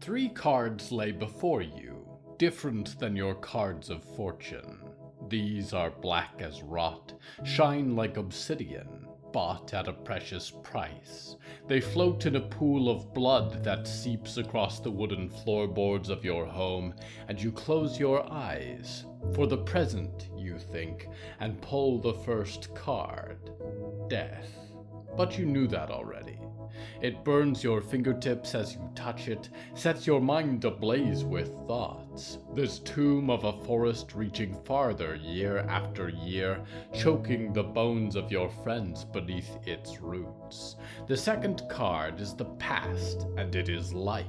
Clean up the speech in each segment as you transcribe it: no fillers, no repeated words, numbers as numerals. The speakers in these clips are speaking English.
3 cards lay before you, different than your cards of fortune. These are black as rot, shine like obsidian, bought at a precious price. They float in a pool of blood that seeps across the wooden floorboards of your home, and you close your eyes, for the present, you think, and pull the first card, death. But you knew that already. It burns your fingertips as you touch it, sets your mind ablaze with thoughts. This tomb of a forest reaching farther year after year, choking the bones of your friends beneath its roots. The second card is the past, and it is life.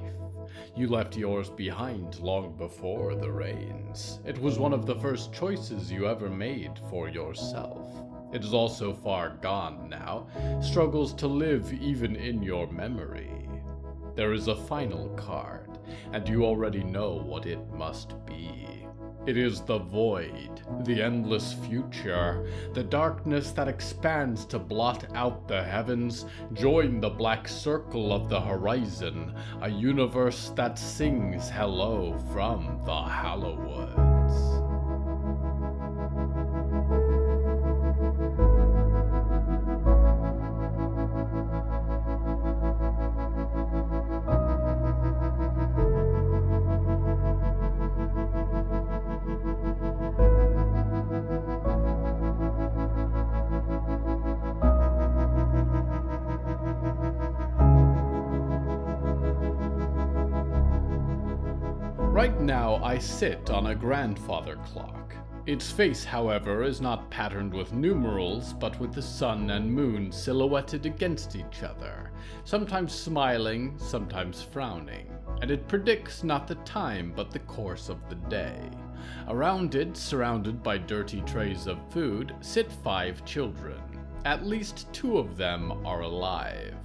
You left yours behind long before the rains. It was one of the first choices you ever made for yourself. It is also far gone now, struggles to live even in your memory. There is a final card, and you already know what it must be. It is the void, the endless future, the darkness that expands to blot out the heavens, join the black circle of the horizon, a universe that sings hello from the Hallowoods. Right now I sit on a grandfather clock. Its face, however, is not patterned with numerals, but with the sun and moon silhouetted against each other, sometimes smiling, sometimes frowning, and it predicts not the time but the course of the day. Around it, surrounded by dirty trays of food, sit 5 children. At least 2 of them are alive.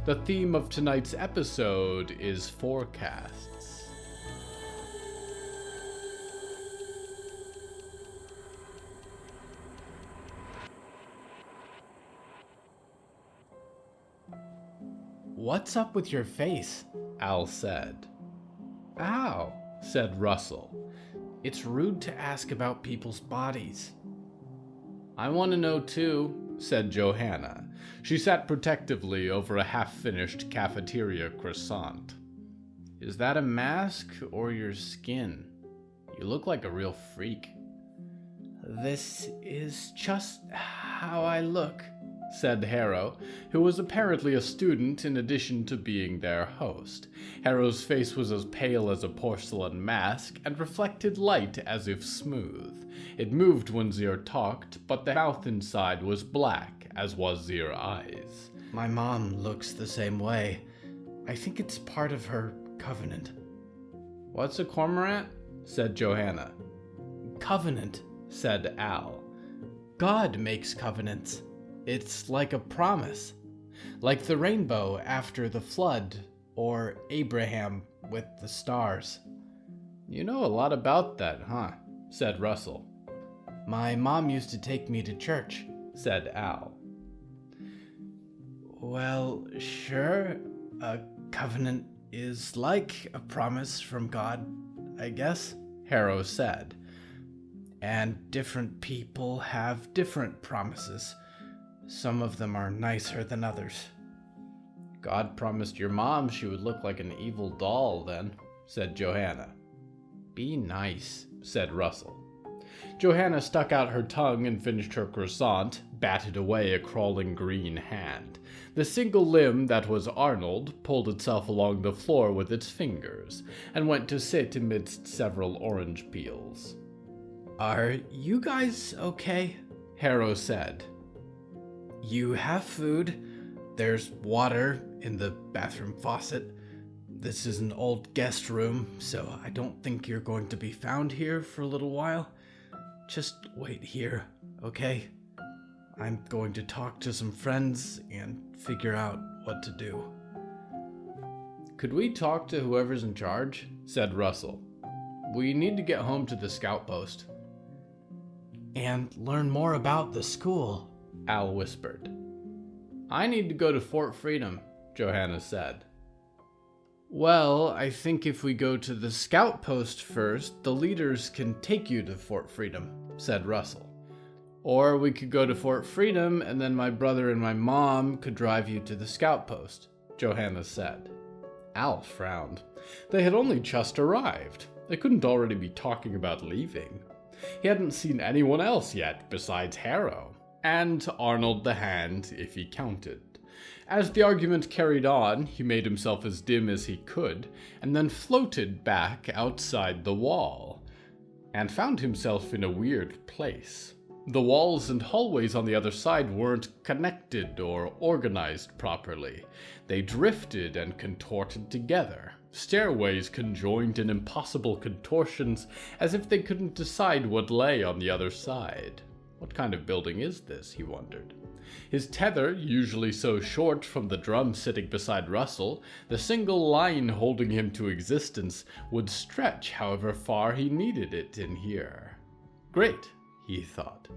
The theme of tonight's episode is forecasts. "What's up with your face?" Al said. "Ow," said Russell. "It's rude to ask about people's bodies." "I want to know too," said Johanna. She sat protectively over a half-finished cafeteria croissant. "Is that a mask or your skin? You look like a real freak." "This is just how I look," said Harrow, who was apparently a student in addition to being their host. Harrow's face was as pale as a porcelain mask and reflected light as if smooth. It moved when Zir talked, but the mouth inside was black, as was Zir's eyes. "My mom looks the same way. I think it's part of her covenant." "What's a cormorant?" said Johanna. "Covenant," said Al. "God makes covenants. It's like a promise. Like the rainbow after the flood, or Abraham with the stars." "You know a lot about that, huh?" said Russell. "My mom used to take me to church," said Al. "Well, sure. A covenant is like a promise from God, I guess," Harrow said. "And different people have different promises. Some of them are nicer than others." "God promised your mom she would look like an evil doll then," said Johanna. "Be nice," said Russell. Johanna stuck out her tongue and finished her croissant, batted away a crawling green hand. The single limb that was Arnold pulled itself along the floor with its fingers, and went to sit amidst several orange peels. "Are you guys okay?" Harrow said. "You have food. There's water in the bathroom faucet. This is an old guest room, so I don't think you're going to be found here for a little while. Just wait here, okay? I'm going to talk to some friends and figure out what to do." "Could we talk to whoever's in charge?" said Russell. "We need to get home to the scout post." "And learn more about the school," Al whispered. "I need to go to Fort Freedom," Johanna said. Well, I think if we go to the scout post first, the leaders can take you to Fort Freedom, said Russell. Or we could go to Fort Freedom and then my brother and my mom could drive you to the scout post, Johanna said. Al frowned. They had only just arrived. They couldn't already be talking about leaving. He hadn't seen anyone else yet besides Harrow, and Arnold the Hand, if he counted. As the argument carried on, he made himself as dim as he could, and then floated back outside the wall, and found himself in a weird place. The walls and hallways on the other side weren't connected or organized properly. They drifted and contorted together. Stairways conjoined in impossible contortions, as if they couldn't decide what lay on the other side. What kind of building is this, he wondered. His tether, usually so short from the drum sitting beside Russell, the single line holding him to existence, would stretch however far he needed it in here. Great, he thought.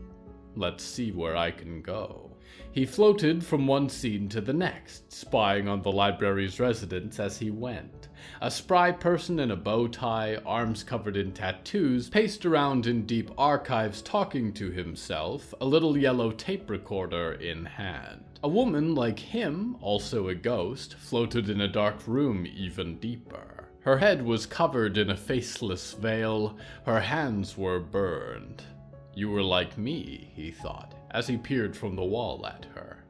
Let's see where I can go. He floated from one scene to the next, spying on the library's residents as he went. A spry person in a bow tie, arms covered in tattoos, paced around in deep archives talking to himself, a little yellow tape recorder in hand. A woman like him, also a ghost, floated in a dark room even deeper. Her head was covered in a faceless veil, her hands were burned. You were like me, he thought, as he peered from the wall at her.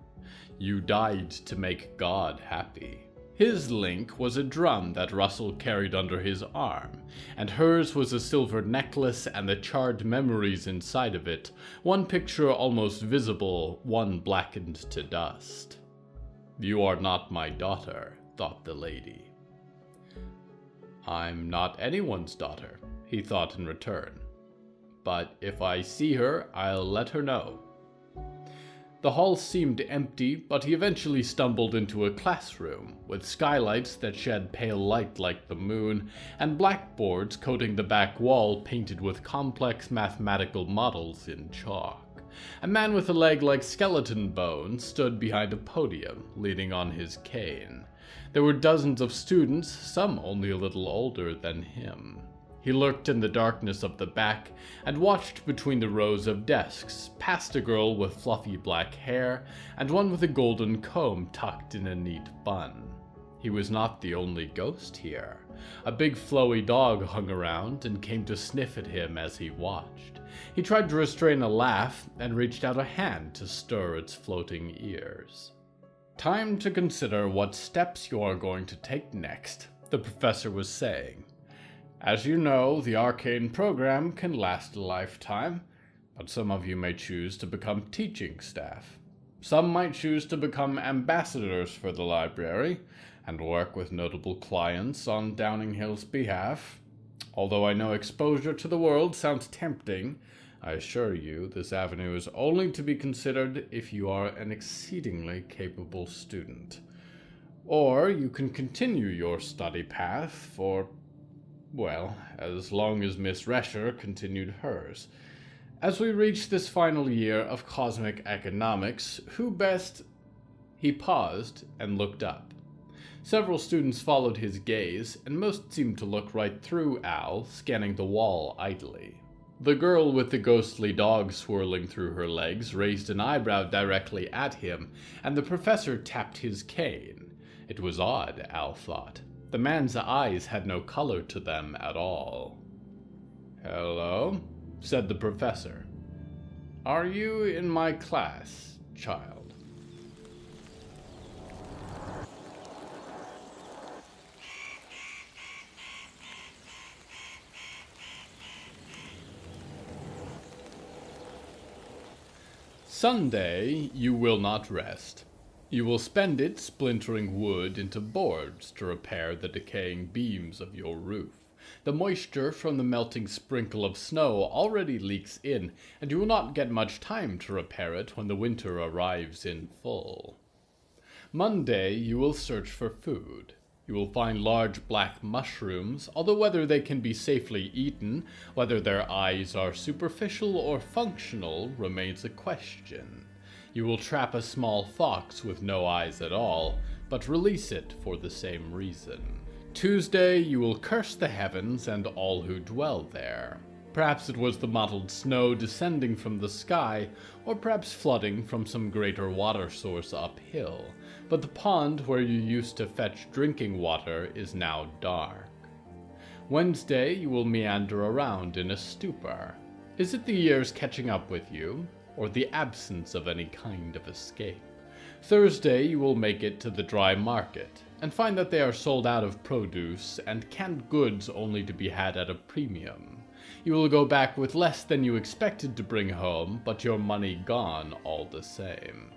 You died to make God happy. His link was a drum that Russell carried under his arm, and hers was a silver necklace and the charred memories inside of it, one picture almost visible, one blackened to dust. You are not my daughter, thought the lady. I'm not anyone's daughter, he thought in return. But if I see her, I'll let her know. The hall seemed empty, but he eventually stumbled into a classroom, with skylights that shed pale light like the moon, and blackboards coating the back wall painted with complex mathematical models in chalk. A man with a leg like skeleton bone stood behind a podium, leaning on his cane. There were dozens of students, some only a little older than him. He lurked in the darkness of the back and watched between the rows of desks, past a girl with fluffy black hair and one with a golden comb tucked in a neat bun. He was not the only ghost here. A big flowy dog hung around and came to sniff at him as he watched. He tried to restrain a laugh and reached out a hand to stir its floating ears. Time to consider what steps you are going to take next, the professor was saying. As you know, the arcane program can last a lifetime, but some of you may choose to become teaching staff. Some might choose to become ambassadors for the library and work with notable clients on Downing Hill's behalf. Although I know exposure to the world sounds tempting, I assure you this avenue is only to be considered if you are an exceedingly capable student. Or you can continue your study path for, well, as long as Miss Rescher continued hers. As we reach this final year of cosmic economics, who best... He paused and looked up. Several students followed his gaze, and most seemed to look right through Al, scanning the wall idly. The girl with the ghostly dog swirling through her legs raised an eyebrow directly at him, and the professor tapped his cane. It was odd, Al thought. The man's eyes had no color to them at all. "Hello," said the professor. "Are you in my class, child?" Sunday you will not rest. You will spend it splintering wood into boards to repair the decaying beams of your roof. The moisture from the melting sprinkle of snow already leaks in, and you will not get much time to repair it when the winter arrives in full. Monday you will search for food. You will find large black mushrooms, although whether they can be safely eaten, whether their eyes are superficial or functional, remains a question. You will trap a small fox with no eyes at all, but release it for the same reason. Tuesday, you will curse the heavens and all who dwell there. Perhaps it was the mottled snow descending from the sky, or perhaps flooding from some greater water source uphill, but the pond where you used to fetch drinking water is now dark. Wednesday, you will meander around in a stupor. Is it the years catching up with you, or the absence of any kind of escape? Thursday, you will make it to the dry market, and find that they are sold out of produce and canned goods only to be had at a premium. You will go back with less than you expected to bring home, but your money gone all the same.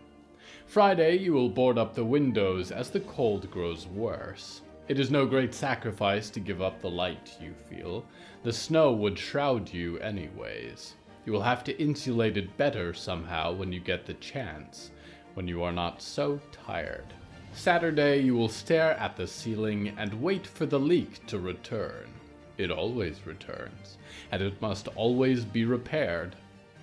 Friday, you will board up the windows as the cold grows worse. It is no great sacrifice to give up the light you feel. The snow would shroud you anyways. You will have to insulate it better somehow when you get the chance, when you are not so tired. Saturday, you will stare at the ceiling and wait for the leak to return. It always returns, and it must always be repaired.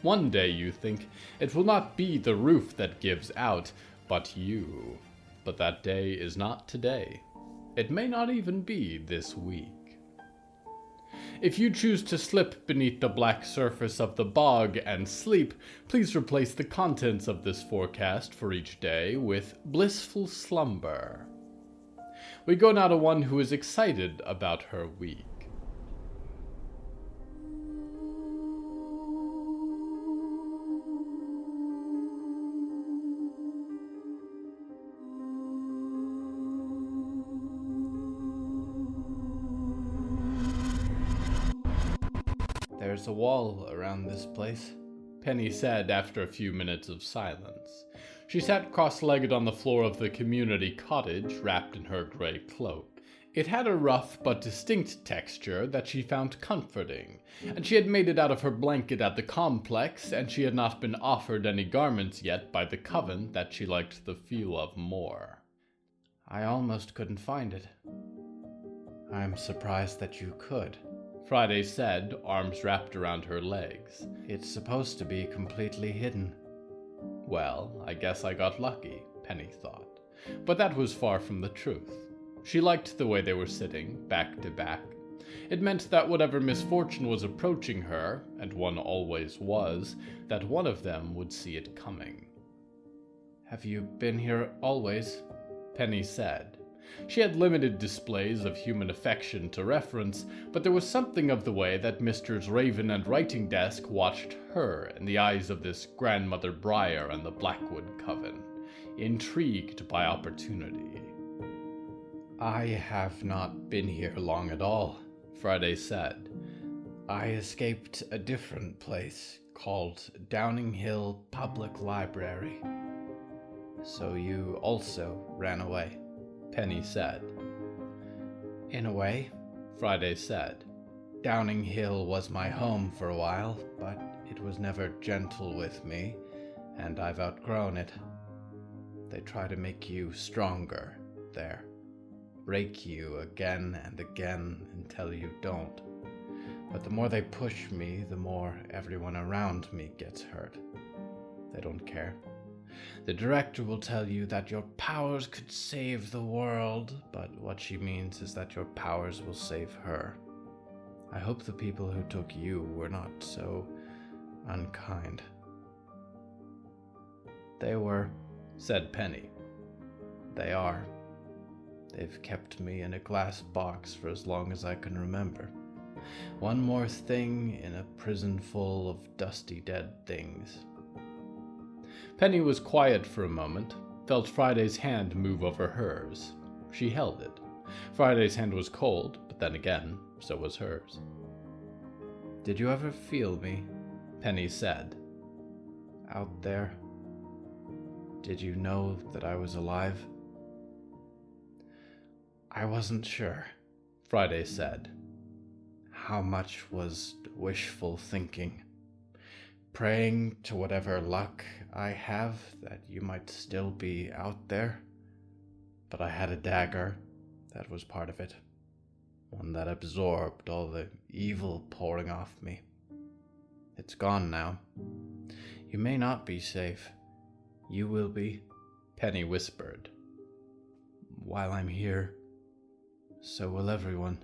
One day you think it will not be the roof that gives out, but you. But that day is not today. It may not even be this week. If you choose to slip beneath the black surface of the bog and sleep, please replace the contents of this forecast for each day with blissful slumber. We go now to one who is excited about her week. There's a wall around this place, Penny said after a few minutes of silence. She sat cross-legged on the floor of the community cottage, wrapped in her gray cloak. It had a rough but distinct texture that she found comforting, and she had made it out of her blanket at the complex, and she had not been offered any garments yet by the coven that she liked the feel of more. I almost couldn't find it. I'm surprised that you could, Friday said, arms wrapped around her legs. It's supposed to be completely hidden. Well, I guess I got lucky, Penny thought. But that was far from the truth. She liked the way they were sitting, back to back. It meant that whatever misfortune was approaching her, and one always was, that one of them would see it coming. Have you been here always? Penny said. She had limited displays of human affection to reference, but there was something of the way that Misters Raven and Writing Desk watched her in the eyes of this Grandmother Briar and the Blackwood Coven, intrigued by opportunity. I have not been here long at all, Friday said. I escaped a different place called Downing Hill Public Library. So you also ran away, Penny said. In a way, Friday said. Downing Hill was my home for a while, but it was never gentle with me, and I've outgrown it. They try to make you stronger there. Break you again and again until you don't. But the more they push me, the more everyone around me gets hurt. They don't care. The director will tell you that your powers could save the world, but what she means is that your powers will save her. I hope the people who took you were not so unkind. They were, said Penny. They are. They've kept me in a glass box for as long as I can remember. One more thing in a prison full of dusty dead things. Penny was quiet for a moment, felt Friday's hand move over hers. She held it. Friday's hand was cold, but then again, so was hers. Did you ever feel me? Penny said. Out there? Did you know that I was alive? I wasn't sure, Friday said. How much was wishful thinking? Praying to whatever luck I have that you might still be out there? But I had a dagger, that was part of it. One that absorbed all the evil pouring off me. It's gone now. You may not be safe. You will be, Penny whispered. While I'm here. So will everyone.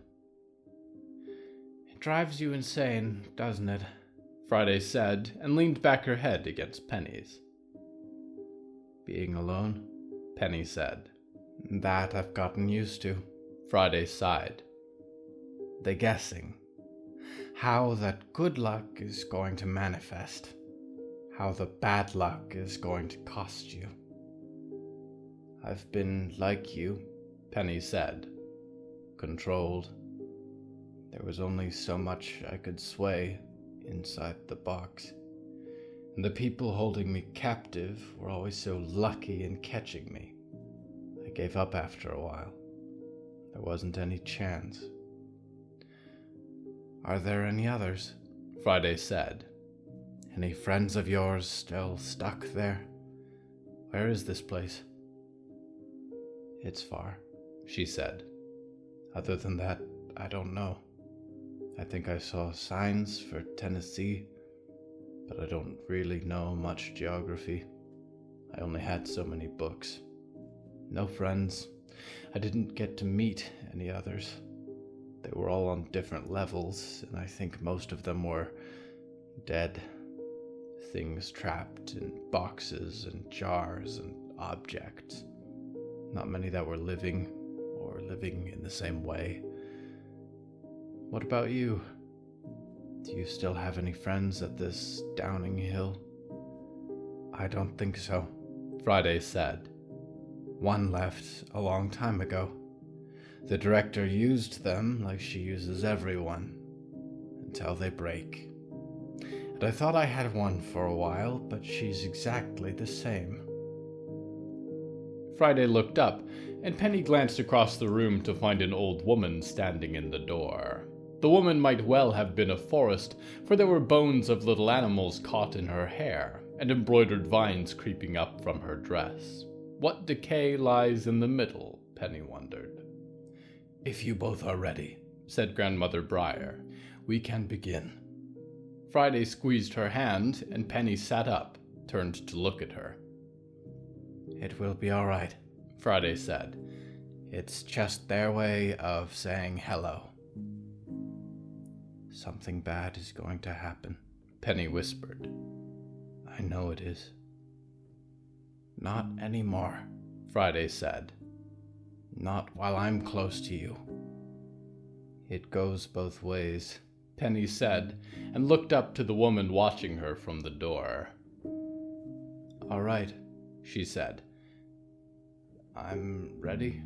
It drives you insane, doesn't it? Friday said, and leaned back her head against Penny's. Being alone? Penny said. That I've gotten used to. Friday sighed. The guessing. How that good luck is going to manifest. How the bad luck is going to cost you. I've been like you, Penny said. Controlled. There was only so much I could sway inside the box. And the people holding me captive were always so lucky in catching me. I gave up after a while. There wasn't any chance. Are there any others? Friday said. Any friends of yours still stuck there? Where is this place? It's far, she said. Other than that, I don't know. I think I saw signs for Tennessee, but I don't really know much geography. I only had so many books. No friends. I didn't get to meet any others. They were all on different levels, and I think most of them were dead. Things trapped in boxes and jars and objects. Not many that were living, or living in the same way. What about you? Do you still have any friends at this Downing Hill? I don't think so, Friday said. One left a long time ago. The director used them like she uses everyone, until they break. And I thought I had one for a while, but she's exactly the same. Friday looked up, and Penny glanced across the room to find an old woman standing in the door. The woman might well have been a forest, for there were bones of little animals caught in her hair, and embroidered vines creeping up from her dress. What decay lies in the middle, Penny wondered. If you both are ready, said Grandmother Briar, we can begin. Friday squeezed her hand, and Penny sat up, turned to look at her. It will be all right, Friday said. It's just their way of saying hello. Something bad is going to happen, Penny whispered. I know it is. Not anymore, Friday said. Not while I'm close to you. It goes both ways, Penny said, and looked up to the woman watching her from the door. All right, she said. I'm ready.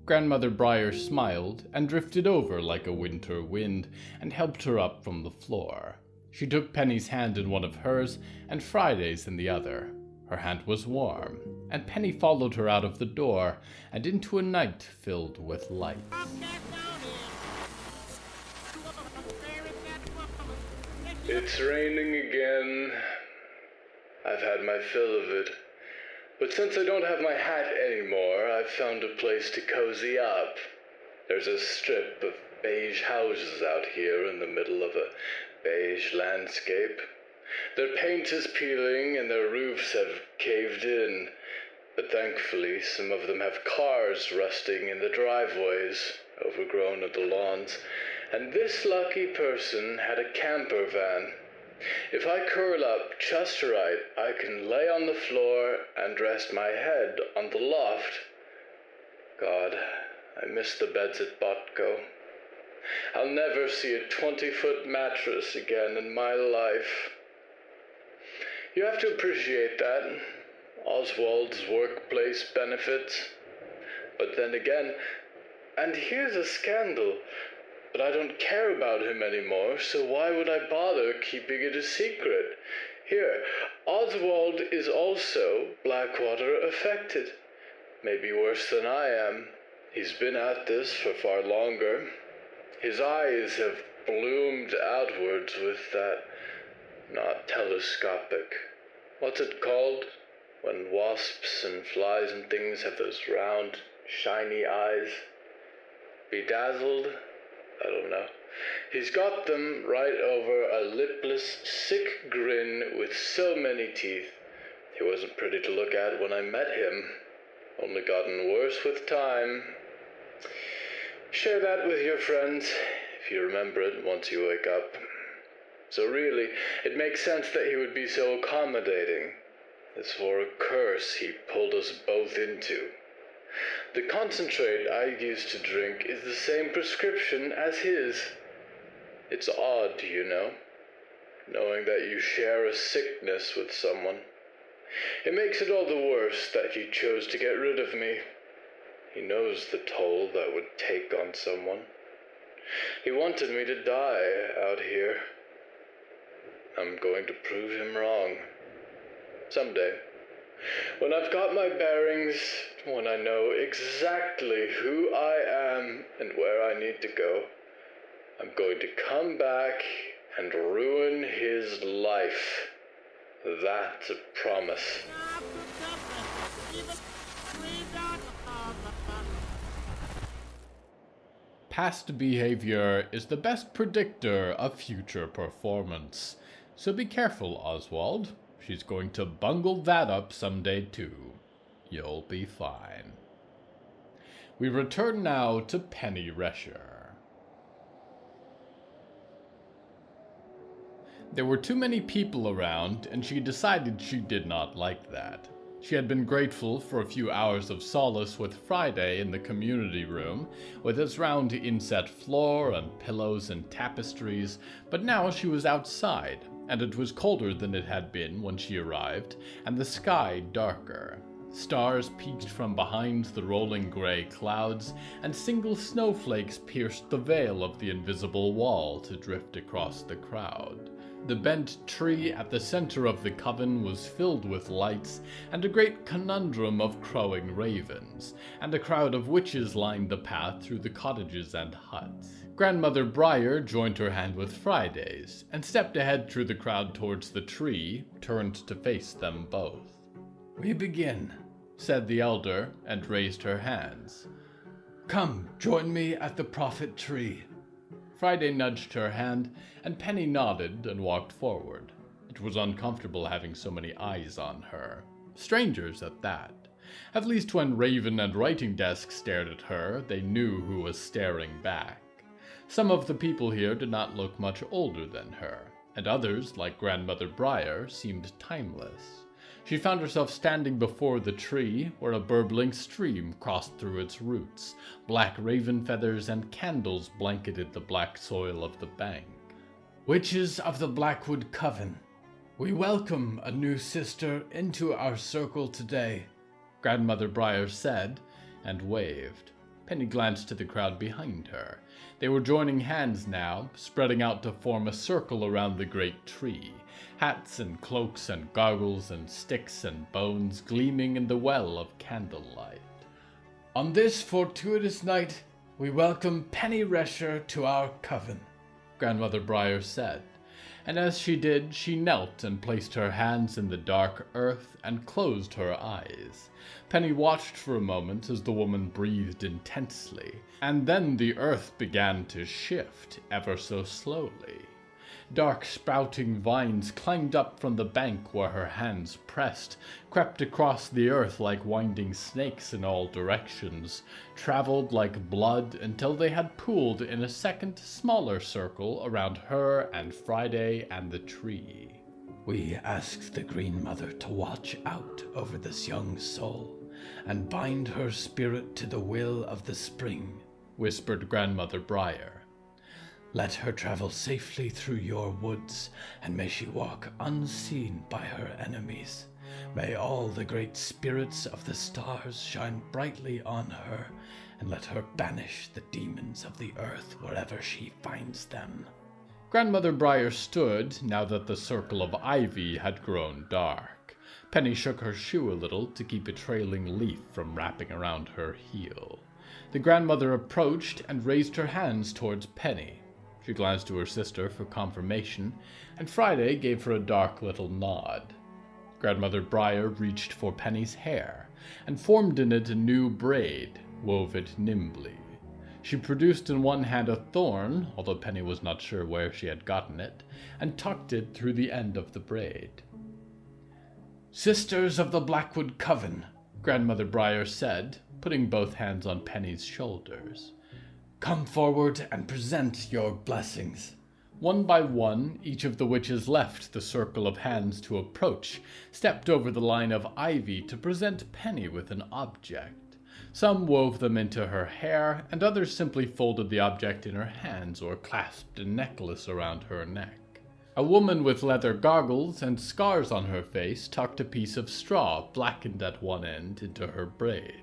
Grandmother Briar smiled and drifted over like a winter wind and helped her up from the floor. She took Penny's hand in one of hers and Friday's in the other. Her hand was warm, and Penny followed her out of the door and into a night filled with lights. It's raining again. I've had my fill of it. But since I don't have my hat anymore, I've found a place to cozy up. There's a strip of beige houses out here in the middle of a beige landscape. Their paint is peeling and their roofs have caved in, but thankfully some of them have cars rusting in the driveways, overgrown at the lawns, and this lucky person had a camper van. If I curl up just right, I can lay on the floor and rest my head on the loft. God, I miss the beds at Botco. I'll never see a 20-foot mattress again in my life. You have to appreciate that. Oswald's workplace benefits. But then again, and here's a scandal, but I don't care about him anymore, so why would I bother keeping it a secret? Here, Oswald is also Blackwater affected. Maybe worse than I am. He's been at this for far longer. His eyes have bloomed outwards with that, not telescopic. What's it called? When wasps and flies and things have those round, shiny eyes. Bedazzled? I don't know. He's got them right over a lipless, sick grin with so many teeth. He wasn't pretty to look at when I met him. Only gotten worse with time. Share that with your friends, if you remember it once you wake up. So really, it makes sense that he would be so accommodating. It's for a curse he pulled us both into. The concentrate I used to drink is the same prescription as his. It's odd, you know, knowing that you share a sickness with someone. It makes it all the worse that he chose to get rid of me. He knows the toll that would take on someone. He wanted me to die out here. I'm going to prove him wrong. Someday. When I've got my bearings, when I know exactly who I am and where I need to go, I'm going to come back and ruin his life. That's a promise. Past behavior is the best predictor of future performance. So be careful, Oswald. She's going to bungle that up someday too. You'll be fine. We return now to Penny Rescher. There were too many people around, and she decided she did not like that. She had been grateful for a few hours of solace with Friday in the community room, with its round inset floor and pillows and tapestries, but now she was outside, and it was colder than it had been when she arrived, and the sky darker. Stars peeked from behind the rolling gray clouds, and single snowflakes pierced the veil of the invisible wall to drift across the crowd. The bent tree at the center of the coven was filled with lights, and a great conundrum of crowing ravens, and a crowd of witches lined the path through the cottages and huts. Grandmother Briar joined her hand with Friday's, and stepped ahead through the crowd towards the tree, turned to face them both. "We begin," said the elder, and raised her hands. "Come, join me at the prophet tree." Friday nudged her hand, and Penny nodded and walked forward. It was uncomfortable having so many eyes on her. Strangers at that. At least when Raven and Writing Desk stared at her, they knew who was staring back. Some of the people here did not look much older than her, and others, like Grandmother Briar, seemed timeless. She found herself standing before the tree, where a burbling stream crossed through its roots. Black raven feathers and candles blanketed the black soil of the bank. "Witches of the Blackwood Coven, we welcome a new sister into our circle today," Grandmother Briar said, and waved. Penny glanced to the crowd behind her. They were joining hands now, spreading out to form a circle around the great tree. Hats and cloaks and goggles and sticks and bones gleaming in the well of candlelight. "On this fortuitous night, we welcome Penny Rescher to our coven," Grandmother Briar said, and as she did, she knelt and placed her hands in the dark earth and closed her eyes. Penny watched for a moment as the woman breathed intensely, and then the earth began to shift ever so slowly. Dark sprouting vines climbed up from the bank where her hands pressed, crept across the earth like winding snakes in all directions, traveled like blood until they had pooled in a second, smaller circle around her and Friday and the tree. "We ask the Green Mother to watch out over this young soul and bind her spirit to the will of the spring," whispered Grandmother Briar. "Let her travel safely through your woods, and may she walk unseen by her enemies. May all the great spirits of the stars shine brightly on her, and let her banish the demons of the earth wherever she finds them." Grandmother Briar stood now that the circle of ivy had grown dark. Penny shook her shoe a little to keep a trailing leaf from wrapping around her heel. The grandmother approached and raised her hands towards Penny. She glanced to her sister for confirmation, and Friday gave her a dark little nod. Grandmother Briar reached for Penny's hair, and formed in it a new braid, wove it nimbly. She produced in one hand a thorn, although Penny was not sure where she had gotten it, and tucked it through the end of the braid. "Sisters of the Blackwood Coven," Grandmother Briar said, putting both hands on Penny's shoulders. come forward and present your blessings." One by one, each of the witches left the circle of hands to approach, stepped over the line of ivy to present Penny with an object. Some wove them into her hair, and others simply folded the object in her hands or clasped a necklace around her neck. A woman with leather goggles and scars on her face tucked a piece of straw, blackened at one end, into her braid.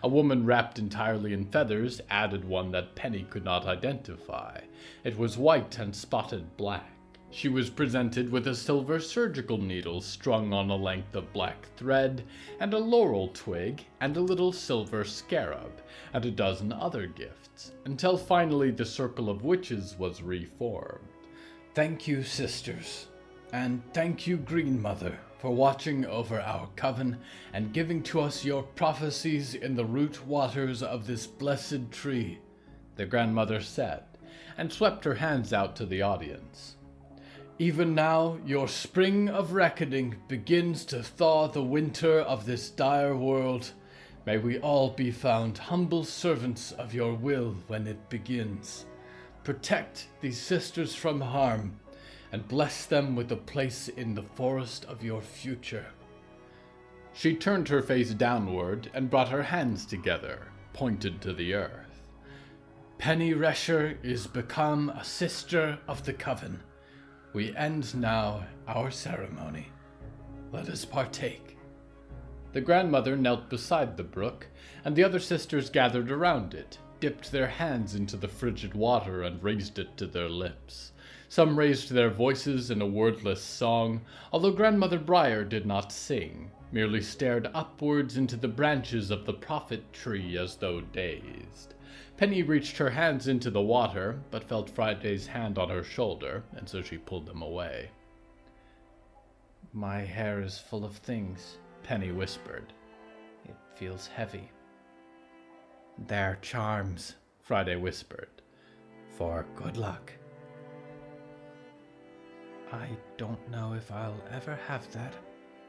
A woman wrapped entirely in feathers added one that Penny could not identify. It was white and spotted black. She was presented with a silver surgical needle strung on a length of black thread, and a laurel twig, and a little silver scarab, and a dozen other gifts, until finally the circle of witches was reformed. Thank you, sisters, and thank you, Green Mother, for watching over our coven and giving to us your prophecies in the root waters of this blessed tree, the grandmother said, and swept her hands out to the audience. Even now, your spring of reckoning begins to thaw the winter of this dire world. May we all be found humble servants of your will when it begins. Protect these sisters from harm, and bless them with a place in the forest of your future. She turned her face downward and brought her hands together, pointed to the earth. Penny Resher is become a sister of the coven. We end now our ceremony. Let us partake. The grandmother knelt beside the brook, and the other sisters gathered around it, dipped their hands into the frigid water and raised it to their lips. Some raised their voices in a wordless song, although Grandmother Briar did not sing, merely stared upwards into the branches of the prophet tree as though dazed. Penny reached her hands into the water, but felt Friday's hand on her shoulder, and so she pulled them away. My hair is full of things, Penny whispered. It feels heavy. They're charms, Friday whispered, for good luck. I don't know if I'll ever have that,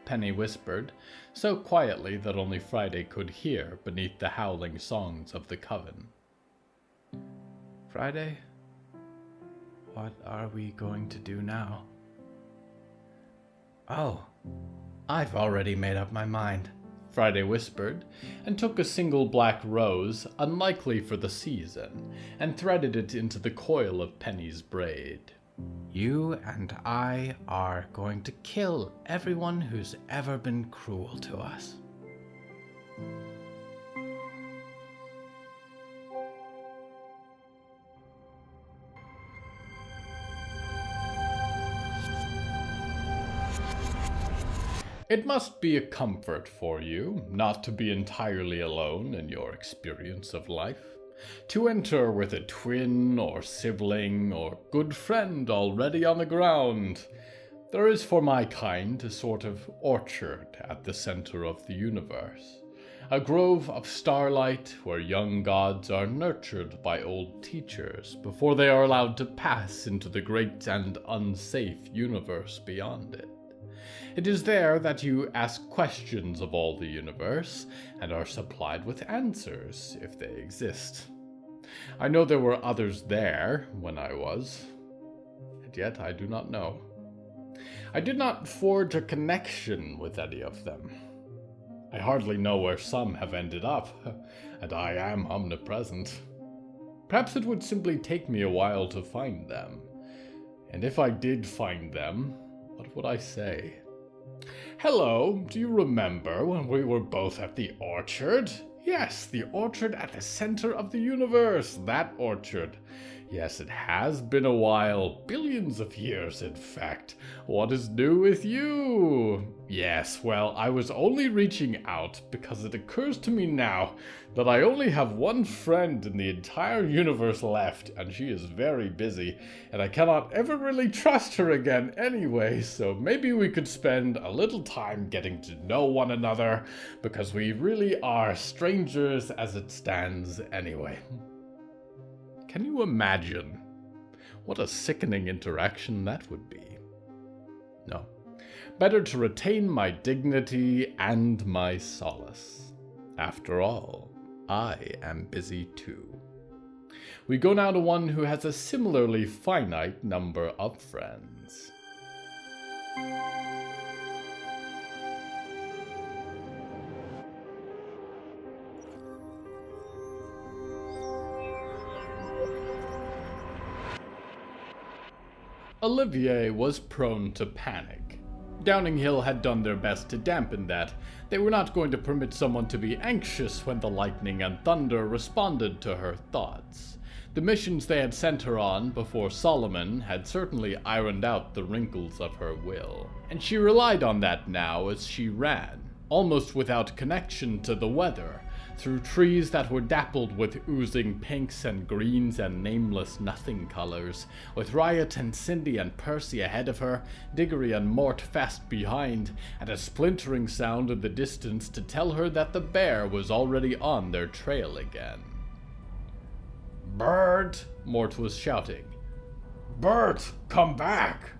Penny whispered, so quietly that only Friday could hear beneath the howling songs of the coven. Friday, what are we going to do now? Oh, I've already made up my mind, Friday whispered, and took a single black rose, unlikely for the season, and threaded it into the coil of Penny's braid. You and I are going to kill everyone who's ever been cruel to us. It must be a comfort for you not to be entirely alone in your experience of life. To enter with a twin or sibling or good friend already on the ground. There is for my kind a sort of orchard at the center of the universe. A grove of starlight where young gods are nurtured by old teachers before they are allowed to pass into the great and unsafe universe beyond it. It is there that you ask questions of all the universe, and are supplied with answers, if they exist. I know there were others there when I was, and yet I do not know. I did not forge a connection with any of them. I hardly know where some have ended up, and I am omnipresent. Perhaps it would simply take me a while to find them, and if I did find them, what would I say? Hello, do you remember when we were both at the orchard? Yes, the orchard at the center of the universe, that orchard. Yes, it has been a while, billions of years in fact. What is new with you? Yes, well, I was only reaching out because it occurs to me now that I only have one friend in the entire universe left, and she is very busy, and I cannot ever really trust her again anyway, so maybe we could spend a little time getting to know one another, because we really are strangers as it stands anyway. Can you imagine what a sickening interaction that would be? No. Better to retain my dignity and my solace. After all, I am busy too. We go now to one who has a similarly finite number of friends. Olivier was prone to panic. Downing Hill had done their best to dampen that. They were not going to permit someone to be anxious when the lightning and thunder responded to her thoughts. The missions they had sent her on before Solomon had certainly ironed out the wrinkles of her will, and she relied on that now as she ran, almost without connection to the weather, through trees that were dappled with oozing pinks and greens and nameless nothing colors, with Riot and Cindy and Percy ahead of her, Diggory and Mort fast behind, and a splintering sound in the distance to tell her that the bear was already on their trail again. "Bert!" Mort was shouting. "Bert, come back!"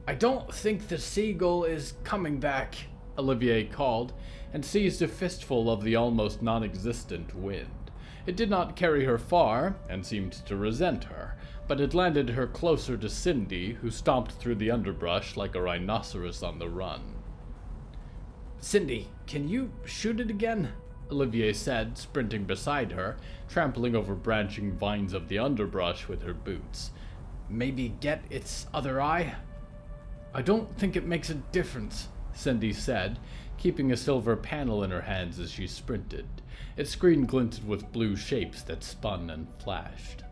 "I don't think the seagull is coming back," Olivier called, and seized a fistful of the almost non-existent wind. It did not carry her far, and seemed to resent her, but it landed her closer to Cindy, who stomped through the underbrush like a rhinoceros on the run. "Cindy, can you shoot it again?" Olivier said, sprinting beside her, trampling over branching vines of the underbrush with her boots. "Maybe get its other eye?" "I don't think it makes a difference," Cindy said, keeping a silver panel in her hands as she sprinted. Its screen glinted with blue shapes that spun and flashed.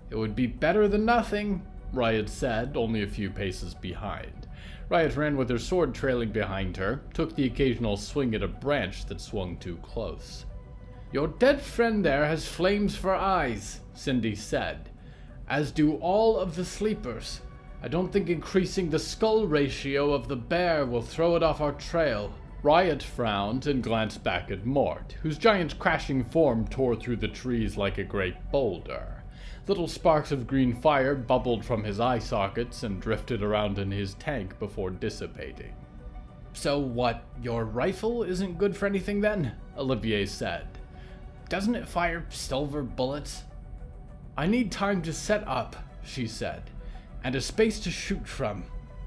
"It would be better than nothing," Riot said, only a few paces behind. Riot ran with her sword trailing behind her, took the occasional swing at a branch that swung too close. "Your dead friend there has flames for eyes," Cindy said, "as do all of the sleepers. I don't think increasing the skull ratio of the bear will throw it off our trail." Riot frowned and glanced back at Mort, whose giant crashing form tore through the trees like a great boulder. Little sparks of green fire bubbled from his eye sockets and drifted around in his tank before dissipating. "So what, your rifle isn't good for anything then?" Olivier said. "Doesn't it fire silver bullets?" "I need time to set up," she said, "and a space to shoot from.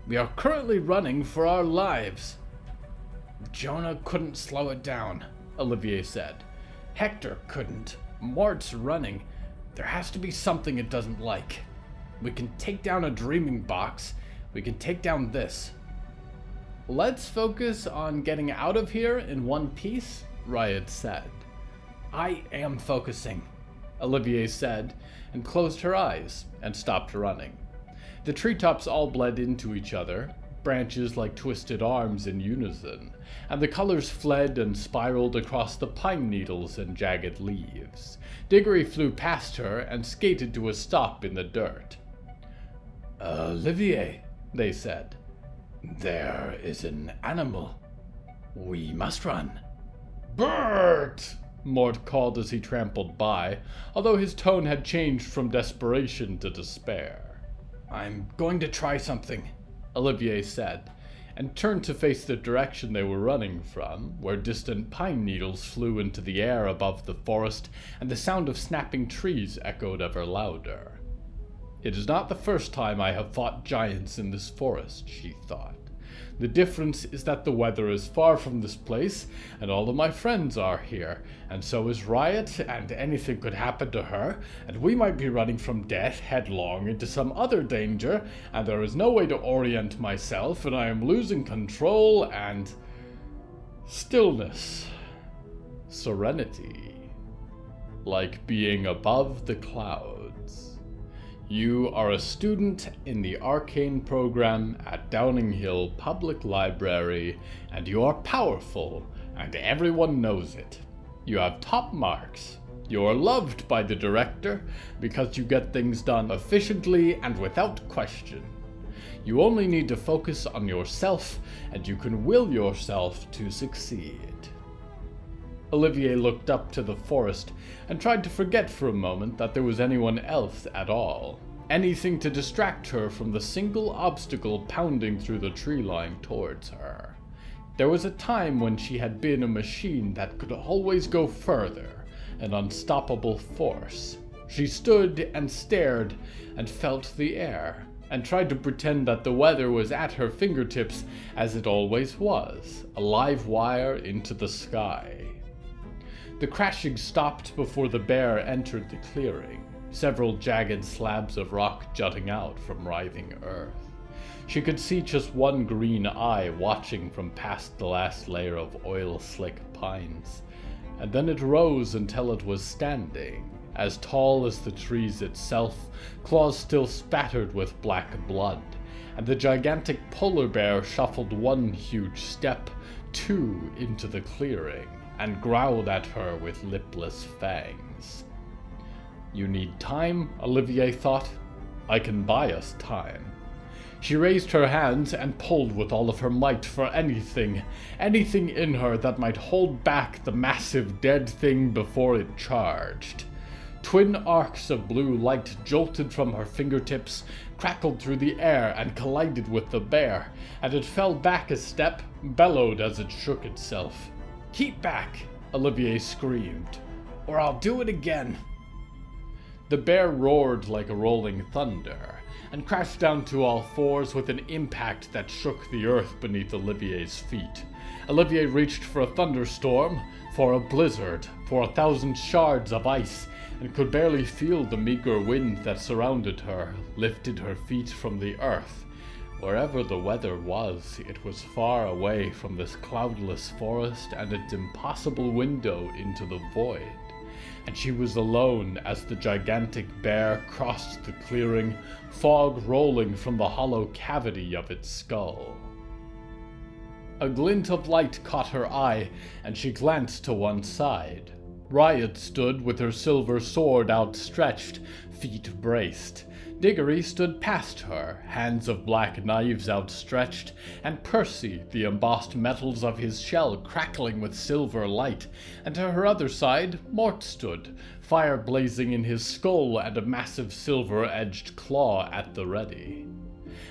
We are currently running for our lives." "Jonah couldn't slow it down," Olivier said. "Hector couldn't. Mort's running. There has to be something it doesn't like. We can take down a dreaming box. We can take down this." "Let's focus on getting out of here in one piece," Riot said. "I am focusing," Olivier said, and closed her eyes and stopped running. The treetops all bled into each other, branches like twisted arms in unison, and the colors fled and spiraled across the pine needles and jagged leaves. Diggory flew past her and skated to a stop in the dirt. "Olivier," they said, "there is an animal. We must run." "Bert!" Mort called as he trampled by, although his tone had changed from desperation to despair. "I'm going to try something," Olivier said, and turned to face the direction they were running from, where distant pine needles flew into the air above the forest, and the sound of snapping trees echoed ever louder. "It is not the first time I have fought giants in this forest," she thought. "The difference is that the weather is far from this place, and all of my friends are here, and so is Riot, and anything could happen to her, and we might be running from death headlong into some other danger, and there is no way to orient myself, and I am losing control, and stillness, serenity, like being above the clouds. You are a student in the arcane program at Downing Hill Public Library, and you are powerful, and everyone knows it. You have top marks. You are loved by the director because you get things done efficiently and without question. You only need to focus on yourself, and you can will yourself to succeed." Olivier looked up to the forest and tried to forget for a moment that there was anyone else at all. Anything to distract her from the single obstacle pounding through the tree line towards her. There was a time when she had been a machine that could always go further, an unstoppable force. She stood and stared and felt the air, and tried to pretend that the weather was at her fingertips as it always was, a live wire into the sky. The crashing stopped before the bear entered the clearing, several jagged slabs of rock jutting out from writhing earth. She could see just one green eye watching from past the last layer of oil-slick pines, and then it rose until it was standing, as tall as the trees itself, claws still spattered with black blood, and the gigantic polar bear shuffled one huge step, two into the clearing, and growled at her with lipless fangs. "You need time?" Olivier thought. "I can buy us time." She raised her hands and pulled with all of her might for anything in her that might hold back the massive dead thing before it charged. Twin arcs of blue light jolted from her fingertips, crackled through the air, and collided with the bear, and it fell back a step, bellowed as it shook itself. "Keep back!" Olivier screamed, "or I'll do it again!" The bear roared like a rolling thunder, and crashed down to all fours with an impact that shook the earth beneath Olivier's feet. Olivier reached for a thunderstorm, for a blizzard, for 1,000 shards of ice, and could barely feel the meager wind that surrounded her, lifted her feet from the earth. Wherever the weather was, it was far away from this cloudless forest and its impossible window into the void, and she was alone as the gigantic bear crossed the clearing, fog rolling from the hollow cavity of its skull. A glint of light caught her eye, and she glanced to one side. Riot stood with her silver sword outstretched, feet braced. Diggory stood past her, hands of black knives outstretched, and Percy, the embossed metals of his shell crackling with silver light, and to her other side Mort stood, fire blazing in his skull and a massive silver-edged claw at the ready.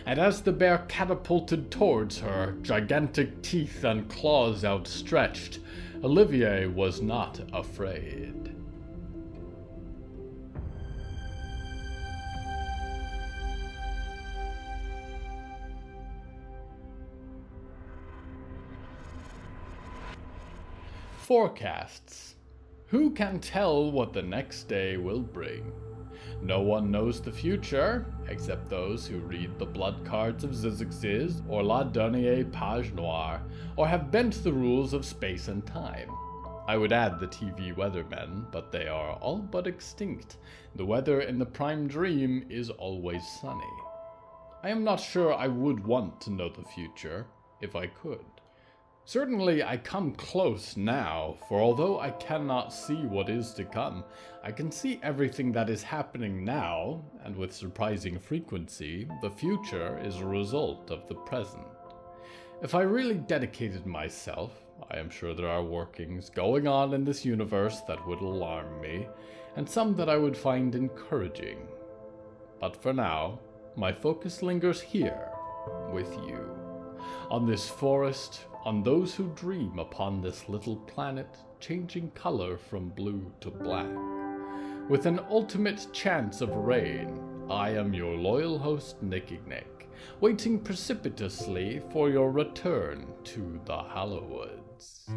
And as the bear catapulted towards her, gigantic teeth and claws outstretched, Olivier was not afraid. Forecasts. Who can tell what the next day will bring? No one knows the future, except those who read the blood cards of Zizix's or La Dernière Page Noire, or have bent the rules of space and time. I would add the TV weathermen, but they are all but extinct. The weather in the Prime Dream is always sunny. I am not sure I would want to know the future, if I could. Certainly I come close now, for although I cannot see what is to come, I can see everything that is happening now, and with surprising frequency, the future is a result of the present. If I really dedicated myself, I am sure there are workings going on in this universe that would alarm me, and some that I would find encouraging. But for now, my focus lingers here, with you, on this forest, on those who dream upon this little planet, changing color from blue to black. With an ultimate chance of rain, I am your loyal host, Nick, waiting precipitously for your return to the Hallowoods.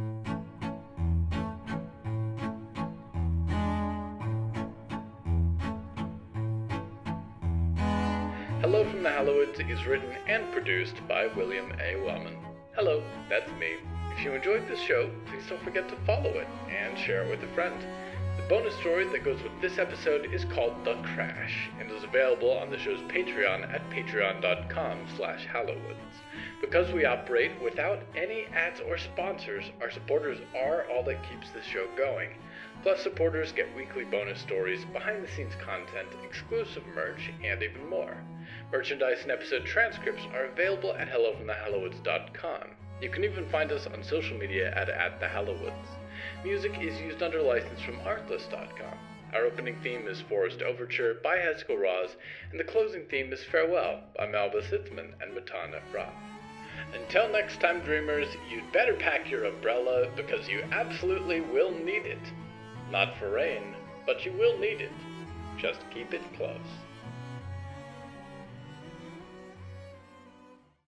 Hello from the Hallowoods is written and produced by William A. Wellman. Hello, that's me. If you enjoyed this show, please don't forget to follow it and share it with a friend. The bonus story that goes with this episode is called The Crash and is available on the show's Patreon at patreon.com/Hallowoods. Because we operate without any ads or sponsors, our supporters are all that keeps this show going. Plus, supporters get weekly bonus stories, behind-the-scenes content, exclusive merch, and even more. Merchandise and episode transcripts are available at hellofromthehallowoods.com. You can even find us on social media at @thehallowoods. Music is used under license from artlist.com. Our opening theme is Forest Overture by Yehezkel Raz, and the closing theme is Farewell by Belsitzman and Matan Ephrat. Until next time, dreamers, you'd better pack your umbrella because you absolutely will need it. Not for rain, but you will need it. Just keep it close.